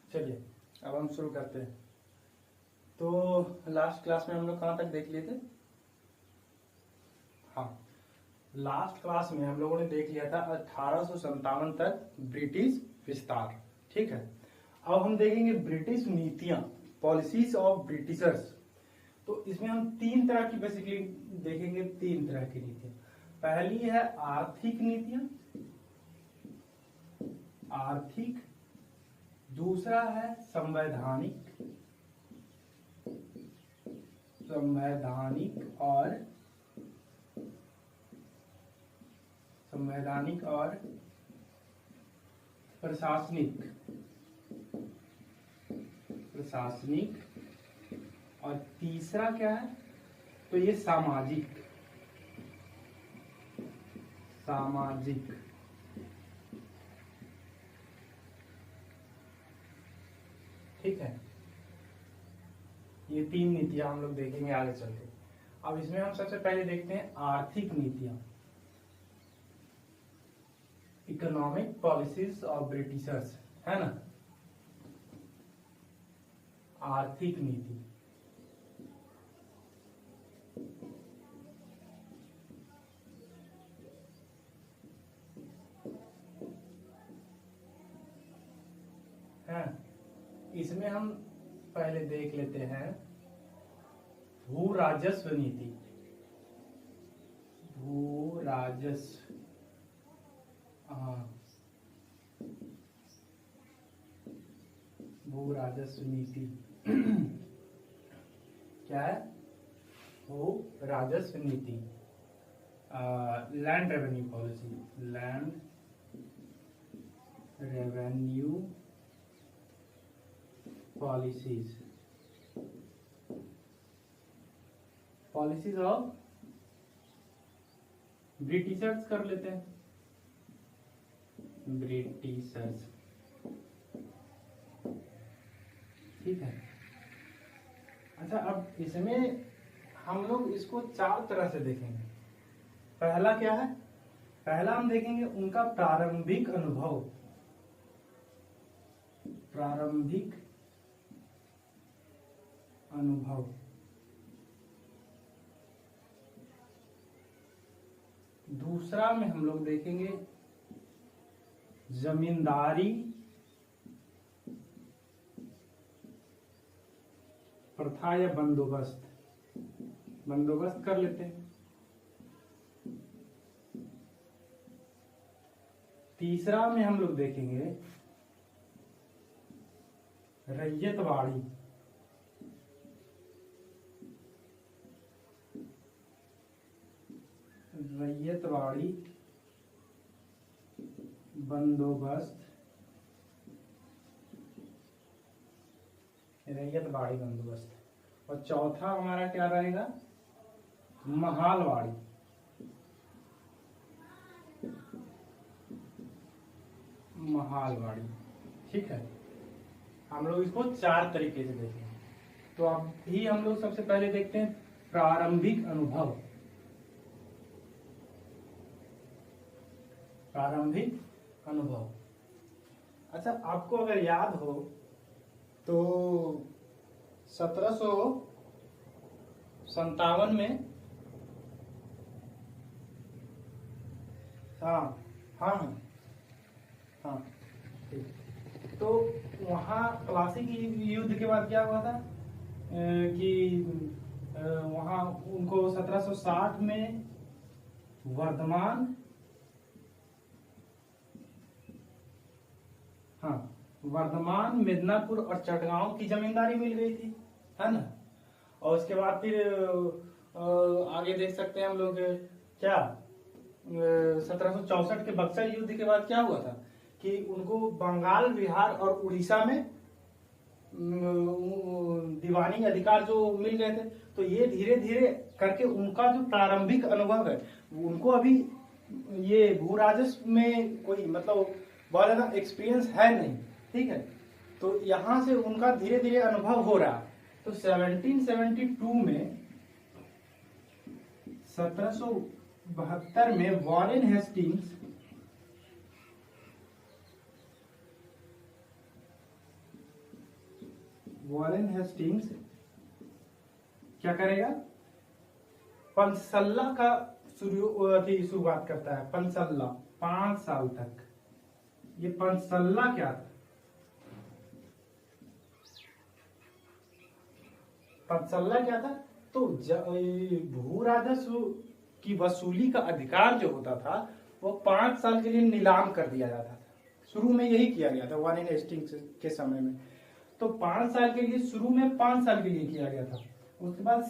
चलिए अब हम शुरू करते हैं। तो लास्ट क्लास में हम लोग कहाँ तक देख लिए थे? हाँ, लास्ट क्लास में हम लोगों ने देख लिया था 1857 तक ब्रिटिश विस्तार। ठीक है, अब हम देखेंगे ब्रिटिश नीतियां, पॉलिसीज ऑफ ब्रिटिशर्स। तो इसमें हम तीन तरह की बेसिकली देखेंगे, तीन तरह की नीतियां। पहली है आर्थिक नीतियां, आर्थिक। दूसरा है संवैधानिक, संवैधानिक और प्रशासनिक। और तीसरा क्या है? तो ये सामाजिक। ठीक है, ये तीन नीतियां हम लोग देखेंगे आगे चल के। अब इसमें हम सबसे पहले देखते हैं आर्थिक नीतियां, इकोनॉमिक पॉलिसीज ऑफ ब्रिटिशर्स, है ना। आर्थिक नीति, है। इसमें हम पहले देख लेते हैं भू राजस्व नीति। भू राजस्व, भू राजस्व नीति क्या है? भू राजस्व नीति, land revenue policy, land revenue policies, policies of Britishers कर लेते हैं, ब्रिटिशर्स। ठीक है, अच्छा अब इसमें हम लोग इसको चार तरह से देखेंगे। पहला क्या है? पहला हम देखेंगे उनका प्रारंभिक अनुभव, प्रारंभिक अनुभव। दूसरा में हम लोग देखेंगे जमींदारी प्रथा या बंदोबस्त, बंदोबस्त कर लेते हैं। तीसरा में हम लोग देखेंगे रैयतवाड़ी, रैयतवाड़ी बंदोबस्त, रैयतवाड़ी बंदोबस्त। और चौथा हमारा क्या रहेगा? महालवाड़ी, महालवाड़ी। ठीक है, हम लोग इसको चार तरीके से देखेंगे। तो अभी हम लोग सबसे पहले देखते हैं प्रारंभिक अनुभव। प्रारंभिक अनुभव, अच्छा आपको अगर याद हो तो 1757 में, हाँ हाँ हाँ ठीक, तो वहाँ प्लासी की युद्ध के बाद क्या हुआ था कि वहाँ उनको 1760 में वर्धमान, हाँ वर्धमान, मिदनापुर और चटगांव की जमींदारी मिल गई थी, है ना। और उसके बाद फिर आगे देख सकते हैं हम लोग क्या 1764 के बक्सर युद्ध के बाद क्या हुआ था कि उनको बंगाल, बिहार और उड़ीसा में दीवानी अधिकार जो मिल गए थे। तो ये धीरे धीरे करके उनका जो प्रारंभिक अनुभव है उनको अभी ये भू राजस्व में कोई मतलब बहुत ज्यादा एक्सपीरियंस है नहीं। ठीक है, तो यहाँ से उनका धीरे धीरे अनुभव हो रहा है। तो 1772 में 1772 1772 में वॉरेन हेस्टिंग्स क्या करेगा, पंचसल्ला का शुरुआत करता है। पंचसल्ला 5 साल तक। ये पंचसल्ला क्या था? पंचसल्ला क्या था? तो भू राजस्व की वसूली का अधिकार जो होता था वो 5 साल के लिए नीलाम कर दिया जाता था। शुरू में यही किया गया था वॉरेन हेस्टिंग्स के समय में। तो 5 साल के लिए, शुरू में 5 साल के लिए किया गया था। उसके बाद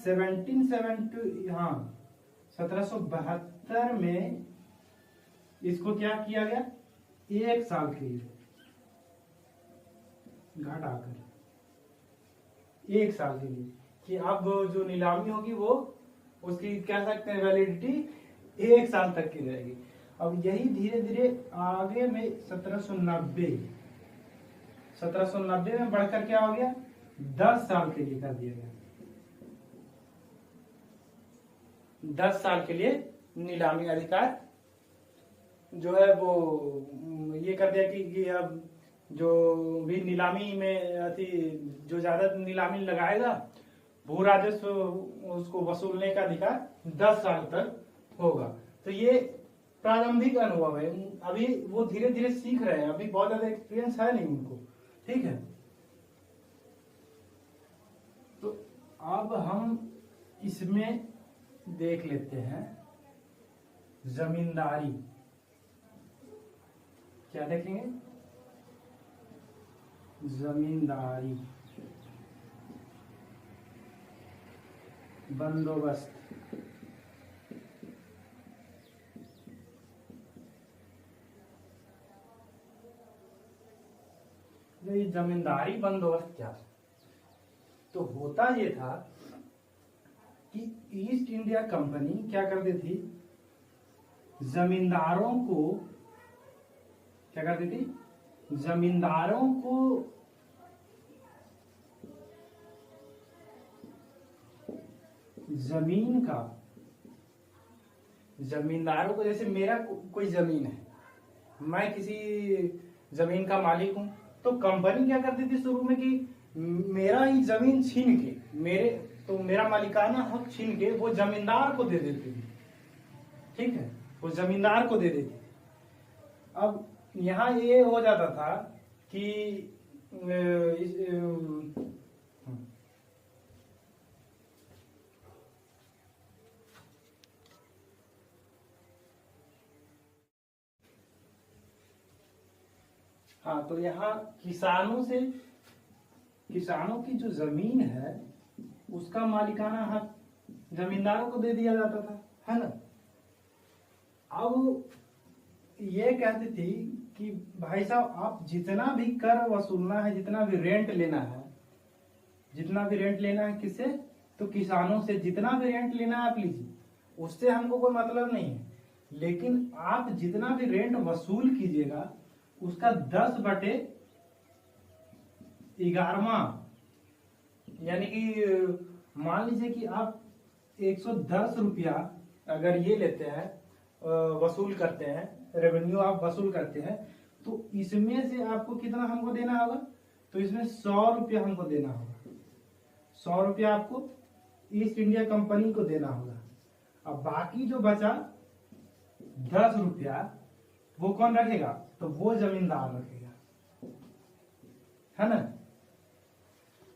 1772 में इसको क्या किया गया, 1 साल के लिए घटाकर 1 साल के लिए, कि अब जो नीलामी होगी वो उसकी कह सकते हैं वैलिडिटी 1 साल तक की रहेगी। अब यही धीरे धीरे आगे में 1790 में बढ़कर क्या हो गया, 10 साल के लिए कर दिया गया। 10 साल के लिए नीलामी अधिकार जो है वो ये कर दिया कि अब जो भी नीलामी में जो ज्यादा नीलामी लगाएगा भू राजस्व उसको वसूलने का अधिकार 10 साल तक होगा। तो ये प्रारंभिक अनुभव है, अभी वो धीरे धीरे सीख रहे हैं, अभी बहुत ज्यादा एक्सपीरियंस है नहीं उनको, ठीक है। तो अब हम इसमें देख लेते हैं जमींदारी। क्या देखेंगे, जमींदारी बंदोबस्त। ये जमींदारी बंदोबस्त क्या, तो होता ये था कि ईस्ट इंडिया कंपनी क्या करती थी, जमींदारों को क्या करती थी, जमींदारों को जमीन का, जमींदारों को, जैसे मेरा कोई जमीन है, मैं किसी जमीन का मालिक हूं, तो कंपनी क्या करती थी शुरू में कि मेरा ही जमीन छीन के, मेरा मालिकाना हक छीन के वो जमींदार को दे देती थी, ठीक है, वो जमींदार को दे देती। अब यहाँ ये हो जाता था कि हाँ, तो यहाँ किसानों की जो जमीन है उसका मालिकाना हक जमींदारों को दे दिया जाता था, है ना। अब ये कहती थी कि भाई साहब आप जितना भी कर वसूलना है, जितना भी रेंट लेना है किससे, तो किसानों से जितना भी रेंट लेना है आप लीजिए, उससे हमको कोई मतलब नहीं है, लेकिन आप जितना भी रेंट वसूल कीजिएगा उसका 10/11, यानी कि मान लीजिए कि आप 110 रुपया अगर ये लेते हैं, वसूल करते हैं, रेवेन्यू आप वसूल करते हैं, तो इसमें से आपको कितना हमको देना होगा, तो इसमें 100 रुपया हमको देना होगा। 100 रुपया आपको ईस्ट इंडिया कंपनी को देना होगा। अब बाकी जो बचा 10 रुपया वो कौन रखेगा, तो वो जमींदार रखेगा, है ना।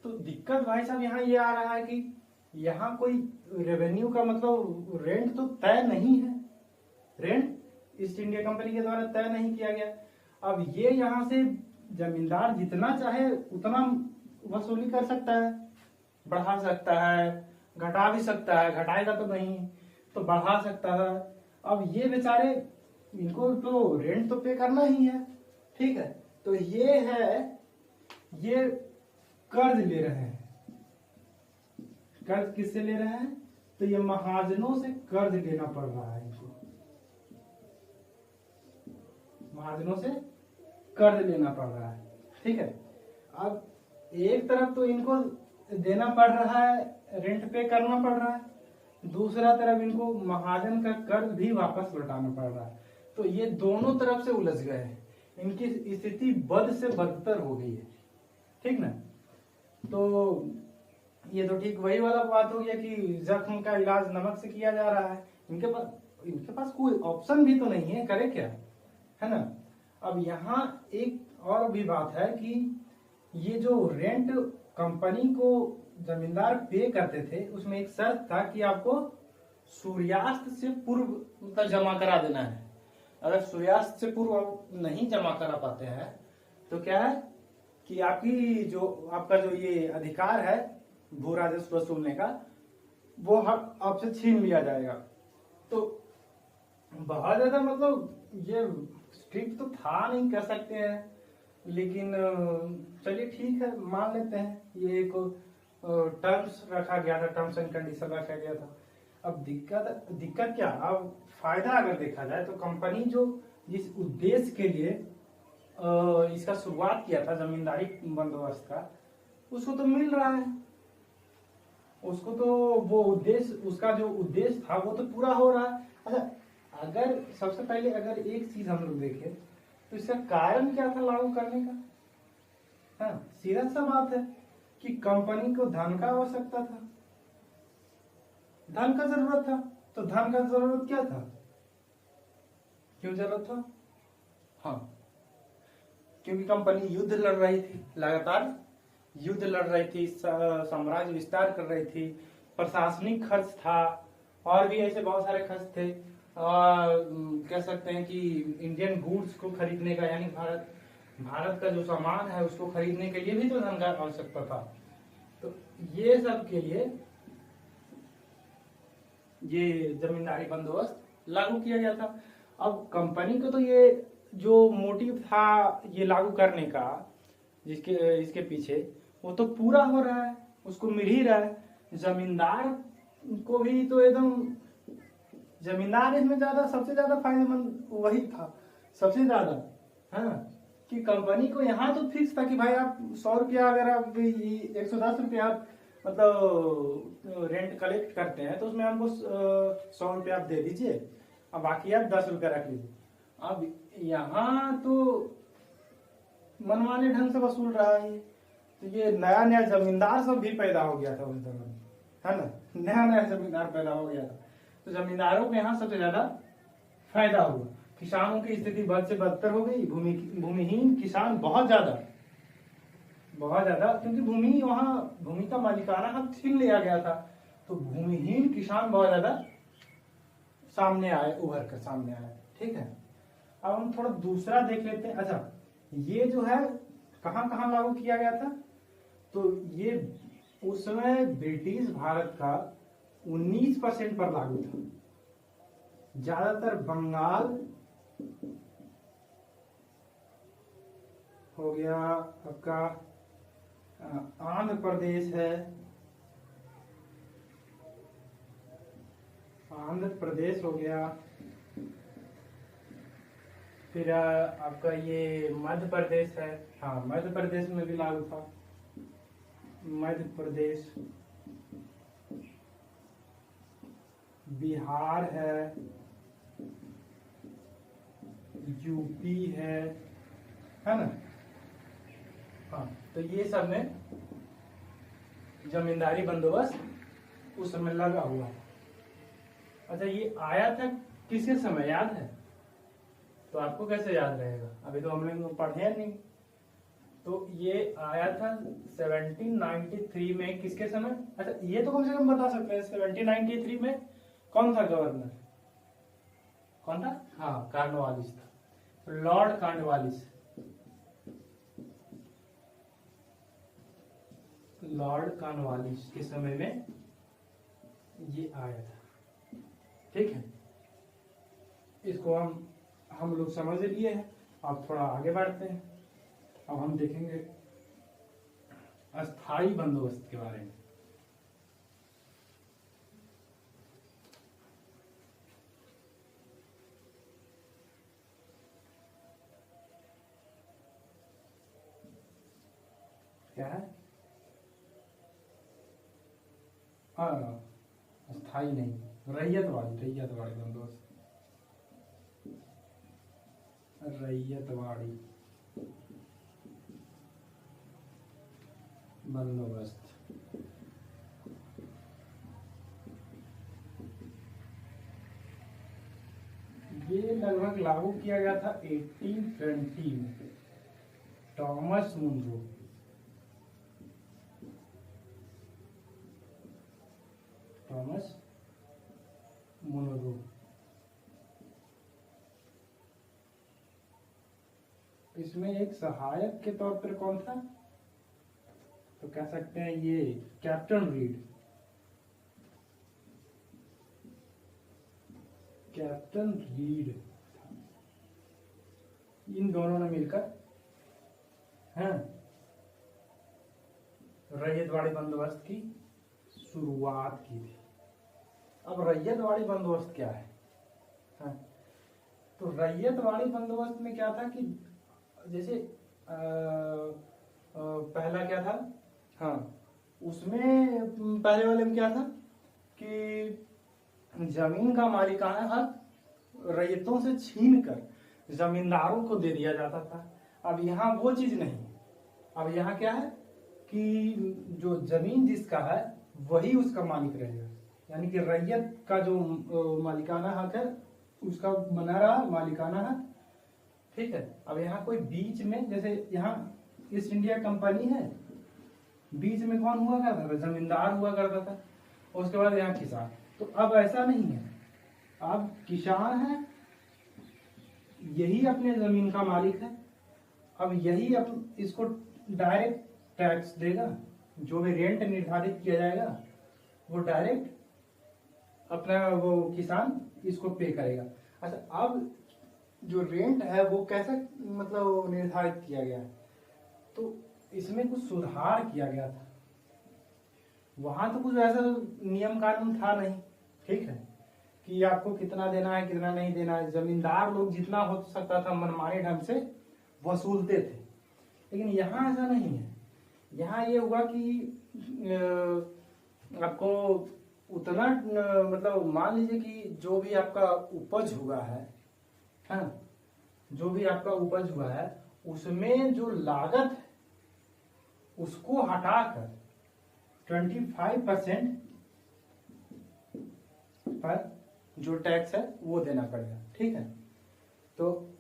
तो दिक्कत भाई साहब यहाँ ये आ रहा है कि यहाँ कोई रेवेन्यू का मतलब रेंट तो तय नहीं है, रेंट ईस्ट इंडिया कंपनी के द्वारा तय नहीं किया गया। अब ये यहाँ से जमींदार जितना चाहे उतना वसूली कर सकता है, बढ़ा सकता है, घटा भी सकता है, घटाएगा तो नहीं, तो बढ़ा सकता है। अब ये बेचारे, इनको तो रेंट तो पे करना ही है, ठीक है। तो ये कर्ज ले रहे हैं। कर्ज किससे ले रहे हैं, तो ये महाजनों से कर्ज लेना पड़ रहा है इनको, महाजनों से कर्ज लेना पड़ रहा है, ठीक है। अब एक तरफ तो इनको देना पड़ रहा है, रेंट पे करना पड़ रहा है, दूसरा तरफ इनको महाजन का कर्ज भी वापस लौटाना पड़ रहा है। तो ये दोनों तरफ से उलझ गए हैं, इनकी स्थिति बद से बदतर हो गई है, ठीक ना। तो ये तो ठीक वही वाला बात हो गया कि जख्म का इलाज नमक से किया जा रहा है। इनके पास कोई ऑप्शन भी तो नहीं है, करे क्या, है ना। अब यहाँ एक और भी बात है कि ये जो रेंट कंपनी को जमींदार पे करते थे, उसमें एक शर्त था कि आपको सूर्यास्त से पूर्व तक जमा करा देना है। अगर सूर्यास्त से पूर्व आप नहीं जमा करा पाते हैं तो क्या है कि आपका जो ये अधिकार है भू राजस्व वसूलने का, वो हक आपसे छीन लिया जाएगा। तो बहुत ज्यादा मतलब ये स्ट्रिक्ट तो था नहीं, कह सकते हैं, लेकिन चलिए ठीक है, मान लेते हैं ये एक टर्म्स रखा गया था, टर्म्स एंड कंडीशन रखा गया था। अब दिक्कत क्या, अब फायदा अगर देखा जाए तो कंपनी जो जिस उद्देश्य के लिए इसका शुरुआत किया था जमींदारी बंदोबस्त का, उसको तो मिल रहा है, उसको तो वो उद्देश्य, उसका जो उद्देश्य था वो तो पूरा हो रहा है। अच्छा, अगर सबसे पहले अगर एक चीज हम लोग देखें तो इसका कारण क्या था लागू करने का। हाँ, सीधा सा बात है कि कंपनी को धन का आवश्यकता था, धन का जरूरत था। तो धन का जरूरत क्या था, क्यों जरूरत था, हाँ, क्योंकि कंपनी युद्ध लड़ रही थी, लगातार युद्ध लड़ रही थी, साम्राज्य विस्तार कर रही थी, प्रशासनिक खर्च था, और भी ऐसे बहुत सारे खर्च थे। कह सकते हैं कि इंडियन गुड्स को खरीदने का, यानी भारत का जो सामान है उसको खरीदने के लिए भी तो धन का आवश्यकता था। तो ये सब के लिए ये जमींदारी बंदोबस्त लागू किया गया था। अब कंपनी को तो ये जो मोटिव था ये लागू करने का, इसके पीछे, वो तो पूरा हो रहा है, उसको मिल ही रहा है। जमींदार को भी तो एकदम, जमींदार इसमें सबसे ज्यादा फायदेमंद वही था, सबसे ज्यादा, है ना। कि कंपनी को यहाँ तो फिक्स था कि भाई आप 100 रुपया, अगर आप 110 रुपया आप मतलब रेंट कलेक्ट करते हैं तो उसमें हमको 100 रुपया आप दे दीजिए, अब बाकी आप 10 रुपया रख लीजिए। अब यहाँ तो मनमाने ढंग से वसूल रहा है। तो ये नया नया जमींदार सब भी पैदा हो गया था उस दौरान, है ना, नया नया जमींदार पैदा हो गया था। तो जमींदारों को यहाँ सबसे ज्यादा फायदा हुआ। किसानों की स्थिति बद से बदतर हो गई, भूमिहीन किसान बहुत ज्यादा, क्योंकि भूमि का मालिकाना हक छीन लिया गया था। तो भूमिहीन किसान बहुत ज्यादा उभर कर सामने आए, ठीक है। अब हम थोड़ा दूसरा देख लेते हैं। अच्छा, ये जो है कहां कहां लागू किया गया था, तो ये उस समय ब्रिटिश भारत का 19% पर लागू था। ज्यादातर बंगाल हो गया, आपका आंध्र प्रदेश है, आंध्र प्रदेश हो गया, फिर आपका ये मध्य प्रदेश है, हाँ मध्य प्रदेश में भी लागू था, मध्य प्रदेश, बिहार है, यूपी है ना। हाँ, तो ये सब में जमींदारी बंदोबस्त उस समय लगा हुआ है। अच्छा, ये आया था किसके समय, याद है? तो आपको कैसे याद रहेगा, अभी तो हम लोग पढ़े नहीं। तो ये आया था 1793 में, किसके समय? अच्छा, ये तो कम से कम बता सकते हैं 1793 में कौन था गवर्नर, कौन था? हाँ, कॉर्नवालिस था, लॉर्ड कॉर्नवालिस, लॉर्ड कॉर्नवालिस के समय में ये आया था, ठीक है। इसको हम लोग समझ लिए हैं। अब थोड़ा आगे बढ़ते हैं। अब हम देखेंगे अस्थाई बंदोबस्त के बारे में। क्या है? अस्थाई नहीं, रैयतवाड़ी बंदोबस्त, रैयतवाड़ी बंदोबस्त। ये लगभग लागू किया गया था 1820 में, टॉमस मुनरो। Thomas Munro. इसमें एक सहायक के तौर पर कौन था, तो कह सकते हैं ये कैप्टन रीड। कैप्टन रीड, इन दोनों ने मिलकर हैं रैयतवाड़ी बंदोबस्त की शुरुआत की थी। अब रैयतवाड़ी बंदोबस्त क्या है? हाँ, तो रैयतवाड़ी बंदोबस्त में क्या था कि जैसे पहला क्या था, हाँ उसमें पहले वाले में क्या था कि जमीन का मालिकाना हक रैयतों से छीनकर जमींदारों को दे दिया जाता था। अब यहाँ वो चीज नहीं, अब यहाँ क्या है कि जो जमीन जिसका है वही उसका मालिक रहेगा, यानी कि रैयत का जो मालिकाना हक है उसका बना रहा मालिकाना हक। ठीक है, अब यहाँ कोई बीच में, जैसे यहाँ ईस्ट इंडिया कंपनी है, बीच में कौन हुआ करता था? जमींदार हुआ करता था, उसके बाद यहाँ किसान। तो अब ऐसा नहीं है, अब किसान है, यही अपने जमीन का मालिक है, अब यही इसको डायरेक्ट टैक्स देगा, जो भी रेंट निर्धारित किया जाएगा वो डायरेक्ट अपना वो किसान इसको पे करेगा। अच्छा, अब जो रेंट है वो कैसे मतलब निर्धारित किया गया है, तो इसमें कुछ सुधार किया गया था। वहां तो कुछ ऐसा नियम कानून था नहीं, ठीक है, कि आपको कितना देना है कितना नहीं देना है। जमींदार लोग जितना हो सकता था मनमाने ढंग से वसूलते थे, लेकिन यहाँ ऐसा नहीं है। यहाँ ये हुआ कि आपको उतना मतलब मान लीजिए कि जो भी आपका उपज हुआ है, हाँ, जो भी आपका उपज हुआ है उसमें जो लागत है उसको हटाकर 25% पर जो टैक्स है वो देना पड़ेगा। ठीक है, तो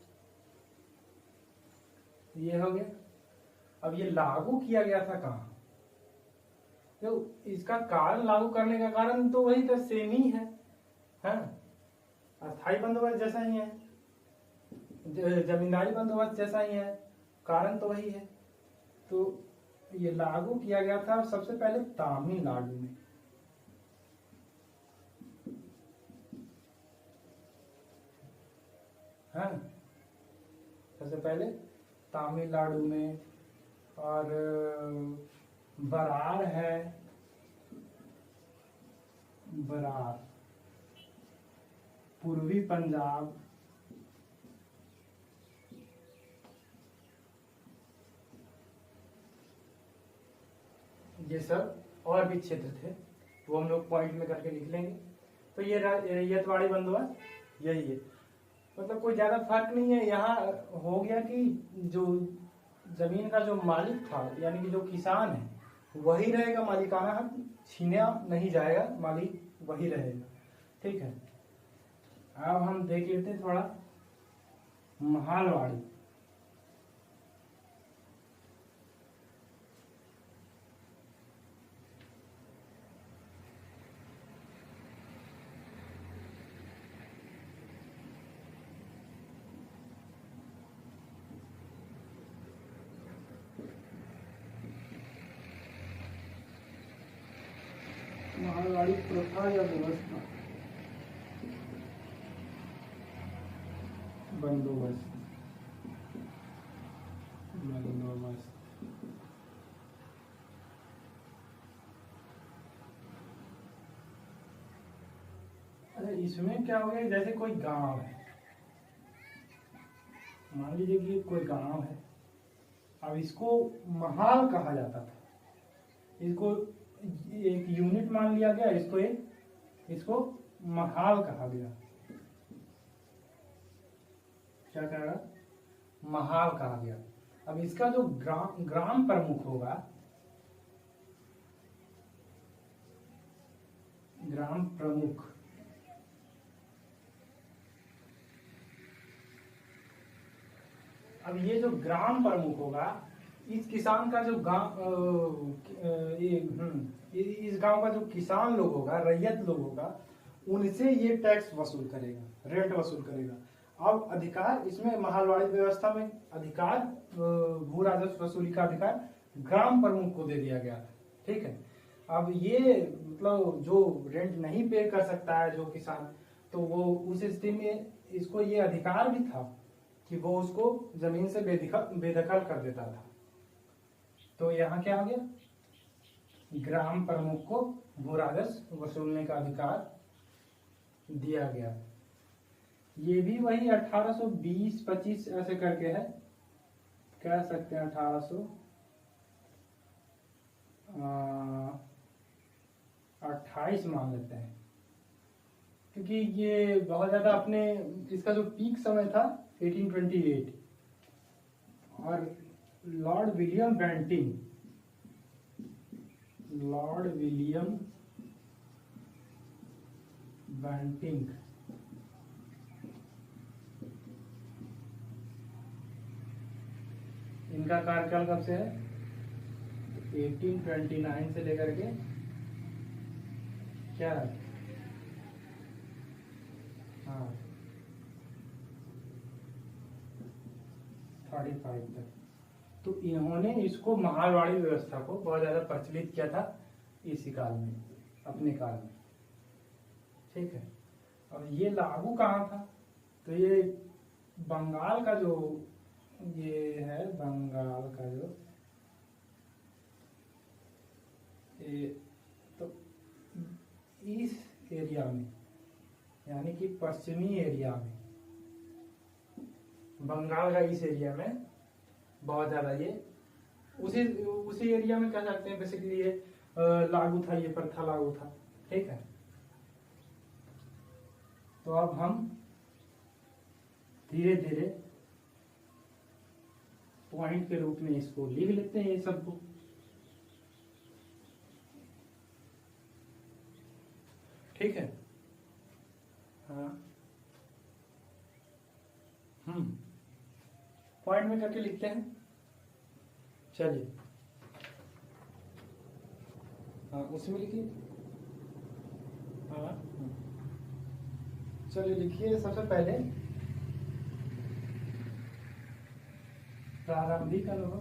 ये हो गया। अब ये लागू किया गया था कहाँ? तो इसका कारण, लागू करने का कारण तो वही था, सेम ही है, अस्थायी बंदोबस्त जैसा ही है, जमींदारी बंदोबस्त जैसा ही है, कारण तो वही है। तो ये लागू किया गया था सबसे पहले तमिलनाडु में। हाँ, सबसे पहले तमिलनाडु में, और बरार है, बरार पूर्वी पंजाब, ये सब और भी क्षेत्र थे, वो हम लोग पॉइंट में करके लिख लेंगे। तो ये रैयतवाड़ी बंदोबस्त यही है, मतलब कोई ज्यादा फर्क नहीं है। यहाँ हो गया कि जो जमीन का जो मालिक था, यानी कि जो किसान है वही रहेगा, मालिकाना हक छीना नहीं जाएगा, मालिक वही रहेगा। ठीक है, अब हम देख लेते हैं थोड़ा महालवाड़ी। महालवाड़ी प्रथा या व्यवस्था, बंदोबस्त, बंदोबस्त। अच्छा, इसमें क्या हो गया, जैसे कोई गांव है, मान लीजिए कि कोई गांव है, अब इसको महाल कहा जाता था, इसको एक यूनिट मान लिया गया, इसको एक इसको महाल कहा गया। क्या कहा गया? महाल कहा गया। अब इसका जो ग्राम प्रमुख होगा, ग्राम प्रमुख, अब ये जो ग्राम प्रमुख होगा, इस किसान का जो गांव इस गांव का जो किसान लोग होगा, रैयत लोग होगा, उनसे ये टैक्स वसूल करेगा, रेंट वसूल करेगा। अब अधिकार इसमें महालवाड़ी व्यवस्था में अधिकार, भू राजस्व वसूली का अधिकार ग्राम प्रमुख को दे दिया गया था। ठीक है। अब ये मतलब जो रेंट नहीं पे कर सकता है जो किसान, तो वो उस स्थिति में इसको ये अधिकार भी था कि वो उसको जमीन से बेदखल कर देता था। तो यहाँ क्या आ गया? ग्राम प्रमुख को भू राजस्व वसूलने का अधिकार दिया गया। ये भी वही 1820-25 ऐसे करके है, कह सकते हैं 1828 मान लेते हैं, क्योंकि ये बहुत ज्यादा अपने इसका जो पीक समय था 1828, और लॉर्ड विलियम बैंटिंग इनका कार्यकाल कब से है? 1829 से लेकर के क्या है, हाँ 35 तक। तो इन्होंने इसको महालवाड़ी व्यवस्था को बहुत ज्यादा प्रचलित किया था इसी काल में, अपने काल में। ठीक है। और ये लागू कहाँ था? तो ये बंगाल का जो ये है, बंगाल का जो ये, तो इस एरिया में, यानी कि पश्चिमी एरिया में, बंगाल का इस एरिया में बहुत ज्यादा ये उसी एरिया में कह सकते हैं बेसिकली ये लागू था, ये प्रथा लागू था। ठीक है। तो अब हम धीरे धीरे पॉइंट के रूप में इसको लिख लेते हैं, ये सबको। ठीक है। हाँ, पॉइंट में करके लिखते हैं। चलिए, हाँ उसमें लिखिए। हाँ चलिए लिखिए। सबसे पहले प्रारंभिक अनुभव,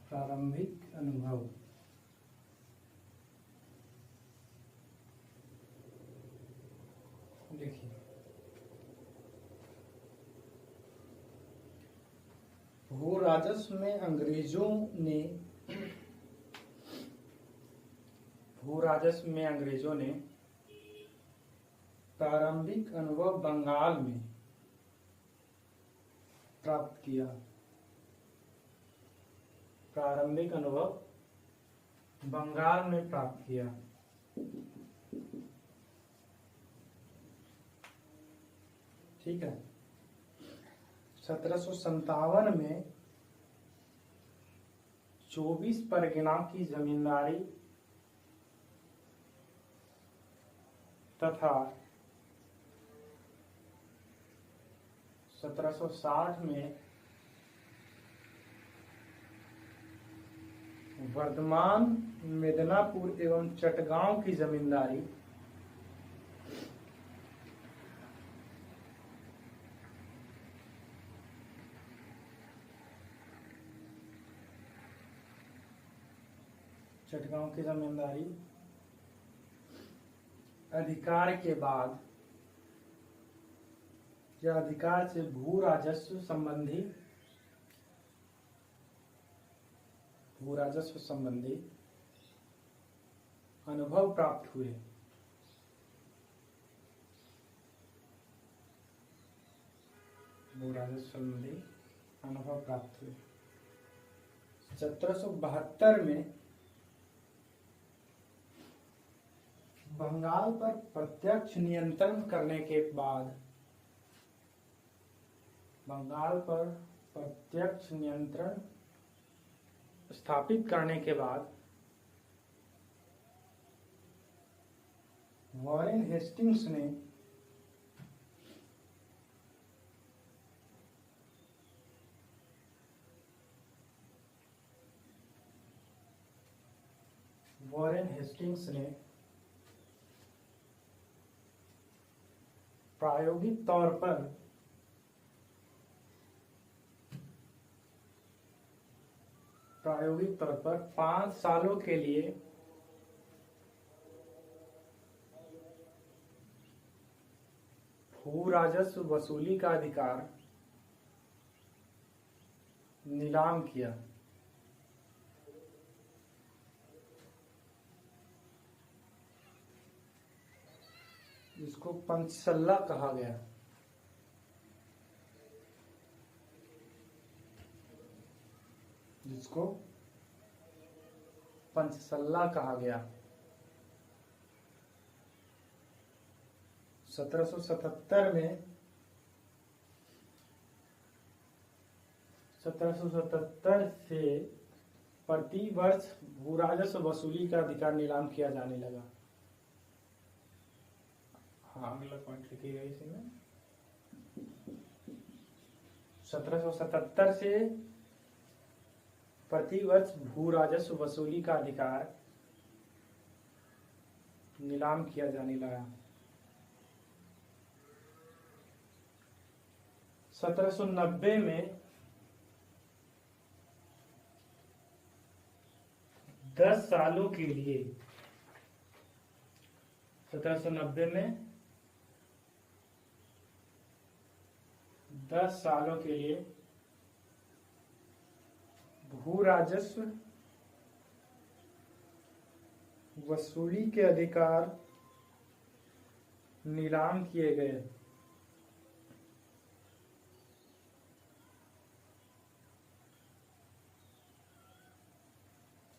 प्रारंभिक अनुभव। देखिए, भू राजस्व में अंग्रेजों ने प्रारंभिक अनुभव बंगाल में प्राप्त किया। प्रारंभिक अनुभव बंगाल में प्राप्त किया। ठीक है। 1757 में 24 परगना की जमींदारी तथा 1760 में वर्धमान, मिदनापुर एवं चटगांव की जमींदारी अधिकार के बाद या अधिकार से भू राजस्व संबंधी अनुभव प्राप्त हुए। भू राजस्व संबंधी अनुभव प्राप्त हुए। 1772 में बंगाल पर प्रत्यक्ष नियंत्रण करने के बाद, बंगाल पर प्रत्यक्ष नियंत्रण स्थापित करने के बाद वॉरेन हेस्टिंग्स ने प्रायोगिक तौर पर 5 सालों के लिए भू राजस्व वसूली का अधिकार नीलाम किया। जिसको पंचसल्ला कहा गया। जिसको पंचसल्ला कहा गया। 1777 में 1777 से प्रति वर्ष भू राजस्व वसूली का अधिकार नीलाम किया जाने लगा। हाँ, अगला पॉइंट लिखिएगा इसमें। 1777 से प्रति वर्ष भू राजस्व वसूली का अधिकार नीलाम किया जाने लगा। 1790 में 10 सालों के लिए 1790 में 10 सालों के लिए भू राजस्व वसूली के अधिकार नीलाम किए गए।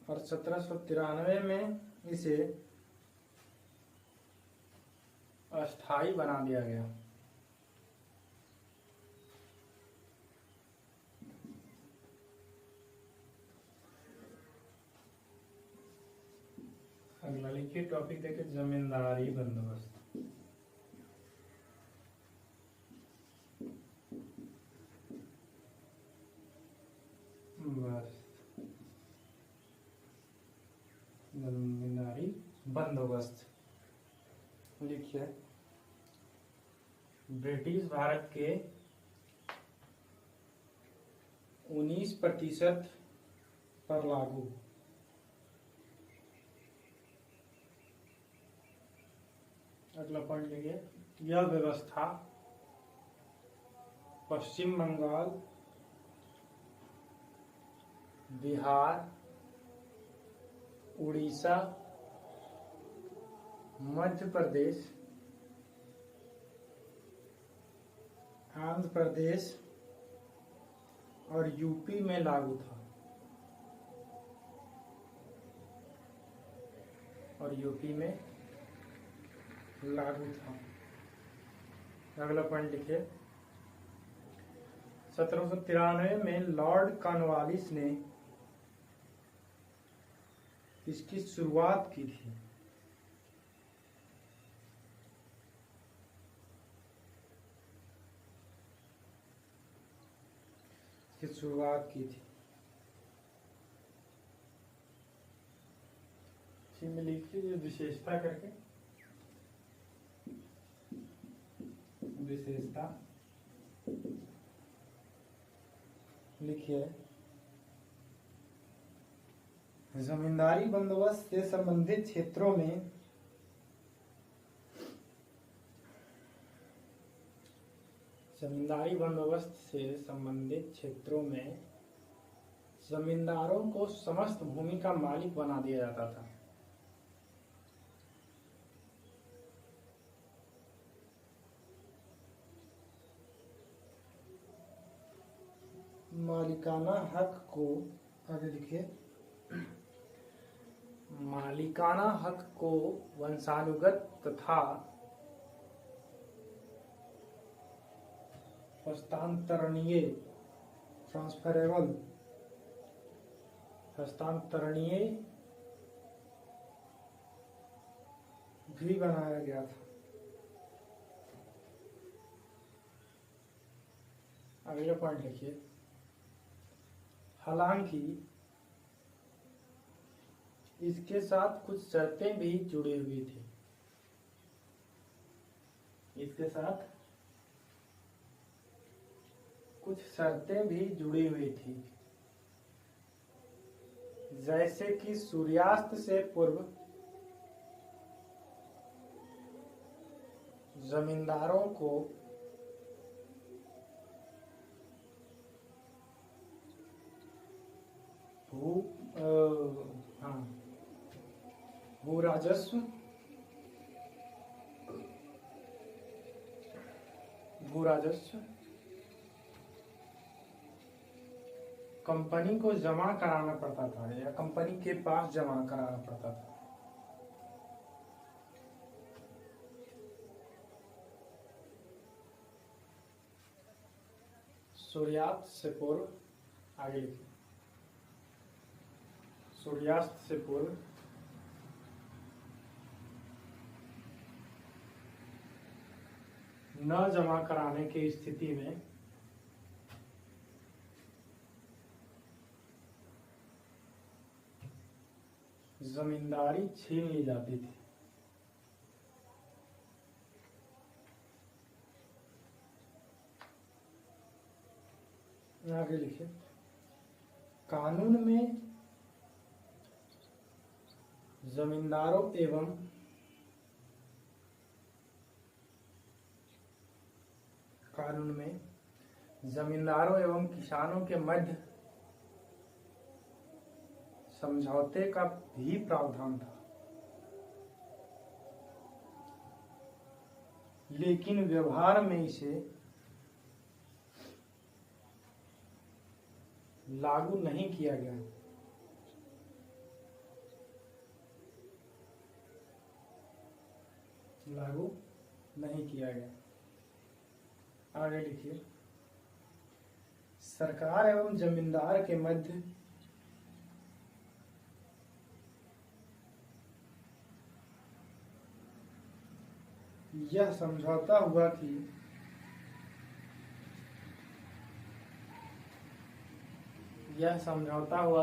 और 1793 में इसे अस्थाई बना दिया गया। अगला लिखिए, टॉपिक देखिए, जमींदारी बंदोबस्त। बस जमींदारी बंदोबस्त लिखिए। ब्रिटिश भारत के 19% पर लागू। अगला पॉइंट लिखिए, यह व्यवस्था पश्चिम बंगाल, बिहार, उड़ीसा, मध्य प्रदेश, आंध्र प्रदेश और यूपी में लागू था। अगला पॉइंट लिखिए, 1793 में लॉर्ड कॉर्नवालिस ने इसकी शुरुआत की थी। में लिखिए विशेषता करके, विशेषता लिखिए। जमींदारी बंदोबस्त से संबंधित क्षेत्रों में जमींदारों को समस्त भूमि का मालिक बना दिया जाता था। मालिकाना हक को, आगे लिखिए, मालिकाना हक को वंशानुगत तथा हस्तांतरणीय भी बनाया गया था। अगला पॉइंट लिखिए। हालांकि इसके साथ कुछ शर्तें भी जुड़ी हुई थी। इसके साथ कुछ शर्तें भी जुड़ी हुई थी, जैसे कि सूर्यास्त से पूर्व जमींदारों को भू राजस्व कंपनी को जमा कराना पड़ता था या कंपनी के पास जमा कराना पड़ता था। सूर्यास्त से पूर्व, आगे लिखिए, सूर्यास्त से पूर्व न जमा कराने की स्थिति में जमींदारी छीन ली जाती थी। आगे लिखिए। कानून में जमींदारों एवं किसानों के मध्य समझौते का भी प्रावधान था, लेकिन व्यवहार में इसे लागू नहीं किया गया। आगे लिखिए। सरकार एवं जमींदार के मध्य यह समझौता हुआ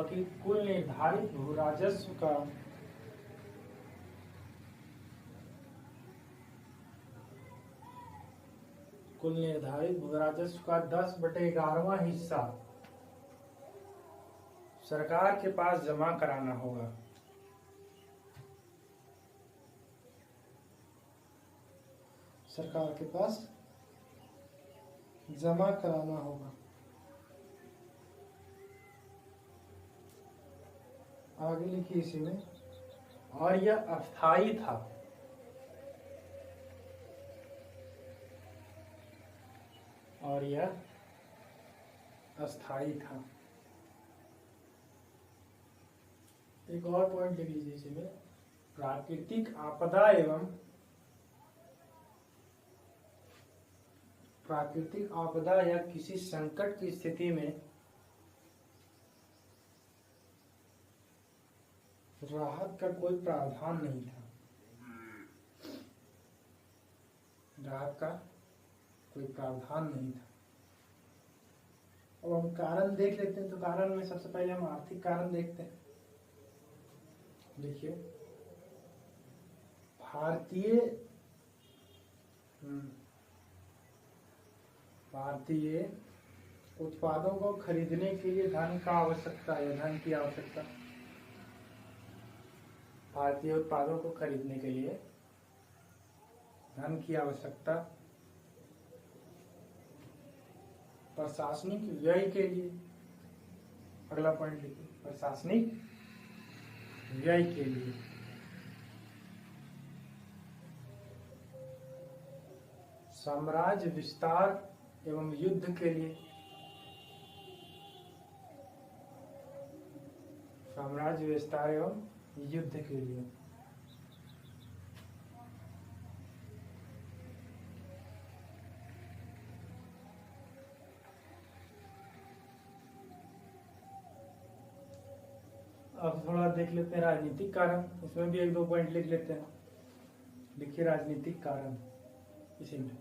कि कुल निर्धारित भू राजस्व का 10/11वां हिस्सा सरकार के पास जमा कराना होगा। आगे लिखिए इसी में, और यह अस्थायी था। एक और पॉइंट लिख लीजिए इसी में। प्राकृतिक आपदा या किसी संकट की स्थिति में राहत का कोई प्रावधान नहीं था। अब हम कारण देख लेते हैं। तो कारण में सबसे पहले हम आर्थिक कारण देखते हैं। देखिए, भारतीय उत्पादों को खरीदने के लिए धन की आवश्यकता। भारतीय उत्पादों को खरीदने के लिए धन की आवश्यकता। प्रशासनिक व्यय के लिए, अगला पॉइंट लिखिए, प्रशासनिक व्यय के लिए। साम्राज्य विस्तार एवं युद्ध के लिए। साम्राज्य विस्तार एवं युद्ध के लिए। अब थोड़ा देख लेते हैं राजनीतिक कारण, इसमें भी एक दो पॉइंट लिख लेते हैं। लिखिए राजनीतिक कारण, इसी में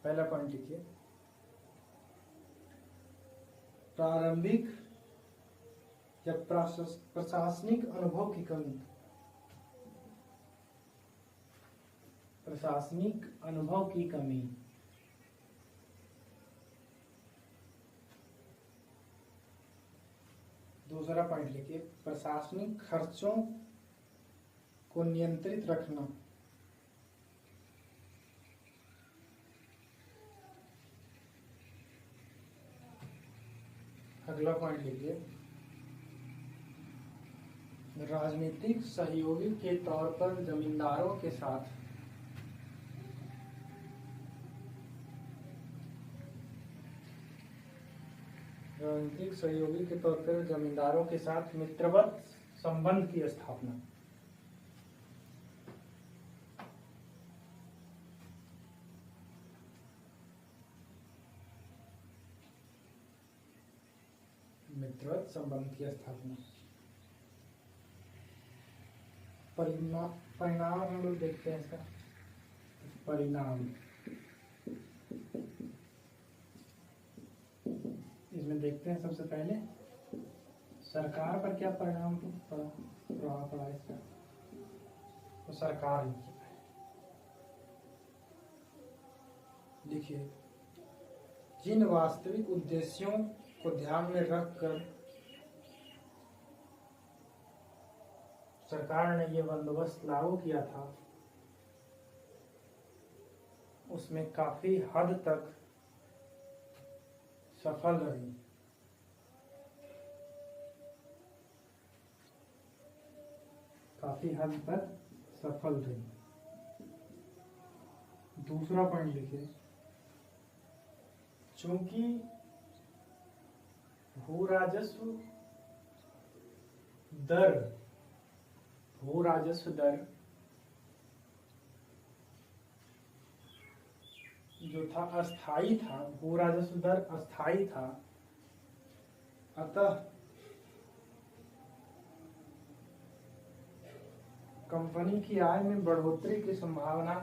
पहला पॉइंट लिखिए, प्रारंभिक या प्रशासनिक अनुभव की कमी। प्रशासनिक अनुभव की कमी। दूसरा पॉइंट लिखिए, प्रशासनिक खर्चों को नियंत्रित रखना। अगला पॉइंट लिखिए, राजनीतिक सहयोगी के तौर पर जमींदारों के साथ राजनीतिक सहयोगी के तौर पर जमींदारों के साथ मित्रवत संबंध की स्थापना। मित्रवत संबंध की स्थापना। परिणाम हम लोग देखते हैं इसका। परिणाम इसमें देखते हैं, सबसे पहले सरकार पर क्या परिणाम पड़ा, प्रभाव पड़ा इसका, तो सरकार लिखिए, जिन वास्तविक उद्देश्यों को ध्यान में रखकर सरकार ने ये बंदोबस्त लागू किया था, उसमें काफी हद तक सफल रही। काफी हद तक सफल रही। दूसरा पॉइंट लिखिए, चूंकि भू राजस्व दर जो था अस्थाई था, भू राजस्व दर अस्थाई था, अतः कंपनी की आय में बढ़ोतरी की संभावना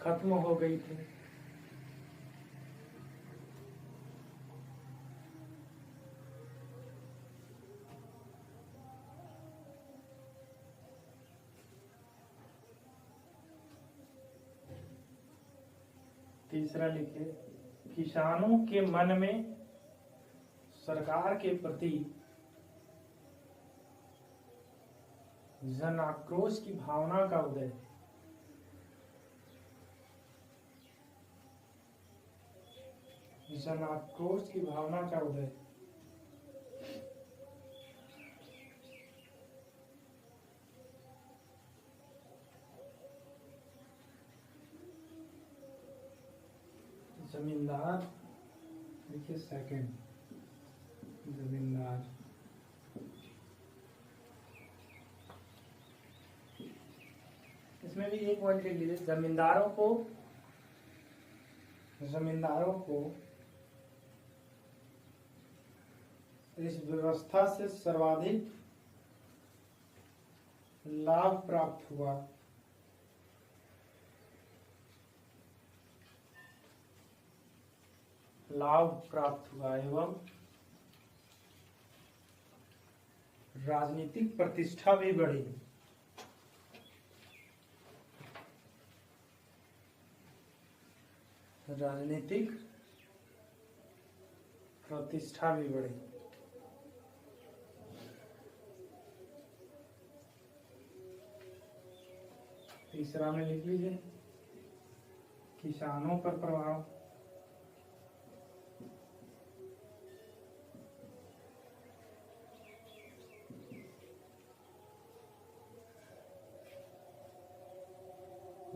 खत्म हो गई थी। तीसरा लिखिए, किसानों के मन में सरकार के प्रति जन आक्रोश की भावना का उदय। जन आक्रोश की भावना का उदय। जमींदार देखिए, सेकंड जमींदार इसमें भी एक पॉइंट लिख लीजिए, जमींदारों को इस व्यवस्था से सर्वाधिक लाभ प्राप्त हुआ। एवं राजनीतिक प्रतिष्ठा भी बढ़ी। राजनीतिक प्रतिष्ठा भी बढ़ी। तीसरा में लिख लीजिए, किसानों पर प्रभाव।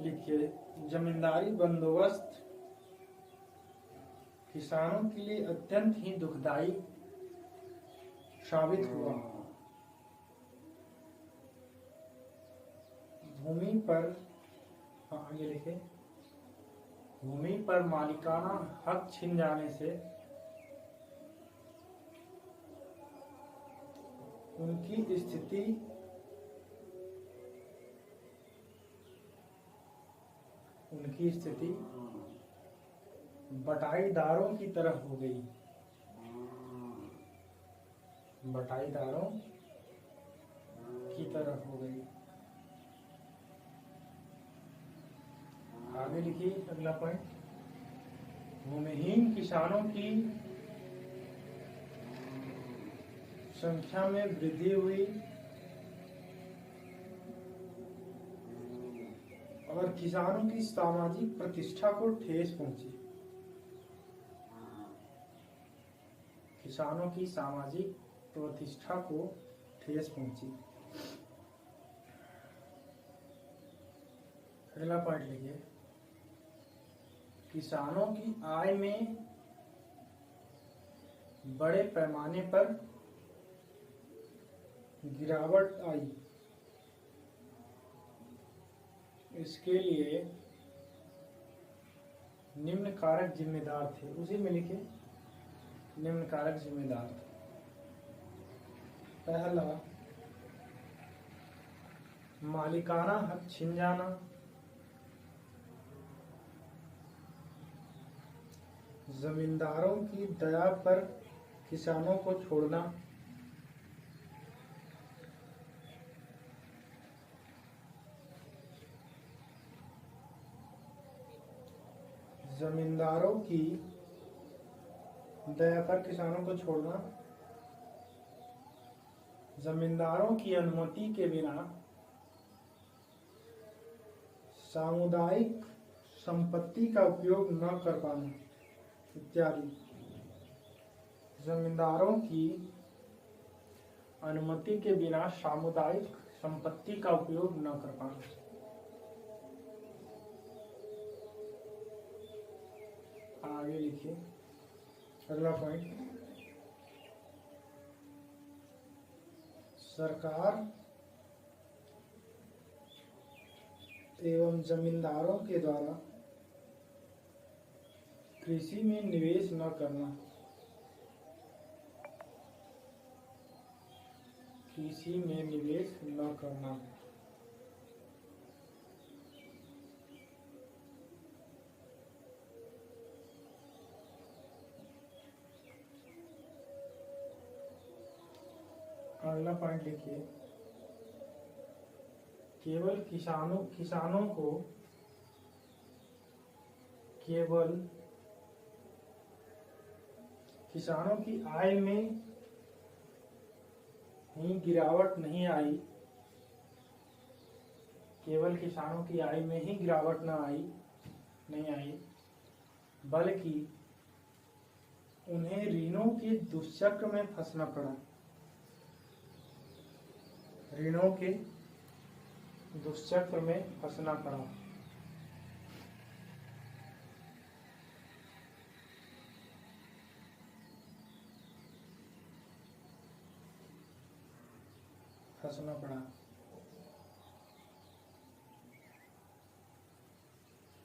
लिखिए, जमींदारी बंदोबस्त किसानों के लिए अत्यंत ही दुखदाई साबित हुआ। भूमि पर, आगे लिखे, भूमि पर मालिकाना हक छिन जाने से उनकी स्थिति बटाईदारों की तरह हो गई। बटाईदारों की तरह हो गई। आगे लिखिए अगला पॉइंट, भूमिहीन किसानों की संख्या में वृद्धि हुई और किसानों की सामाजिक प्रतिष्ठा को ठेस पहुंची। किसानों की सामाजिक प्रतिष्ठा को ठेस पहुंची। अगला पॉइंट लिखिए, किसानों की आय में बड़े पैमाने पर गिरावट आई। इसके लिए निम्न कारक जिम्मेदार थे। उसी में लिखे निम्न कारक जिम्मेदार। पहला, मालिकाना हक छिन जाना, जमींदारों की दया पर किसानों को छोड़ना, जमींदारों की दया पर किसानों को छोड़ना, जमींदारों की अनुमति के बिना सामुदायिक संपत्ति का उपयोग न कर पाना इत्यादि। जमींदारों की अनुमति के बिना सामुदायिक संपत्ति का उपयोग न कर पाना। आगे लिखिए अगला पॉइंट, सरकार एवं जमींदारों के द्वारा कृषि में निवेश न करना। कृषि में निवेश न करना। अगला पॉइंट लिखिए, केवल किसानों को केवल किसानों की आय में ही गिरावट नहीं आई। केवल किसानों की आय में ही गिरावट नहीं आई, बल्कि उन्हें ऋणों के दुष्चक्र में फंसना पड़ा। ऋणों के दुष्चक्र में फंसना पड़ा।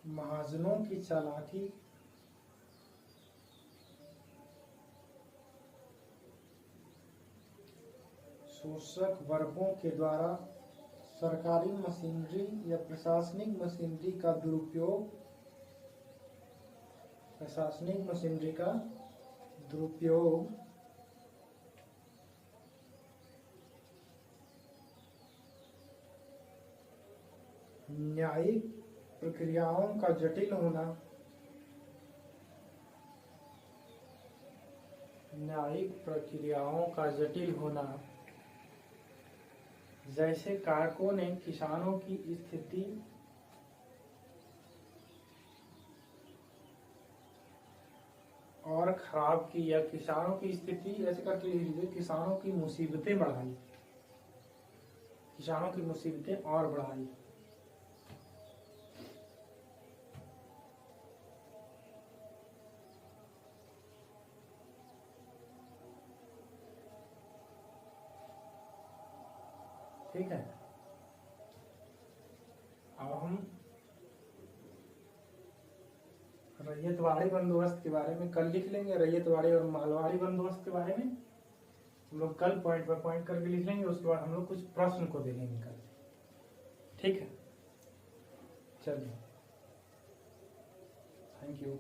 महाजनों की चालाकी, शोषक वर्गों के द्वारा सरकारी मशीनरी या प्रशासनिक मशीनरी का दुरुपयोग न्यायिक प्रक्रियाओं का जटिल होना, जैसे कारकों ने किसानों की स्थिति और खराब की, या किसानों की स्थिति ऐसे करके लिख लीजिए, किसानों की मुसीबतें और बढ़ाई। अब हम रैयतवाड़ी बंदोबस्त के बारे में कल लिख लेंगे, रैयतवाड़ी और मालवाड़ी बंदोबस्त के बारे में हम लोग कल पॉइंट बाय पॉइंट करके लिख लेंगे। उसके बाद हम लोग कुछ प्रश्न को देखेंगे कल। ठीक है, चलिए, थैंक यू।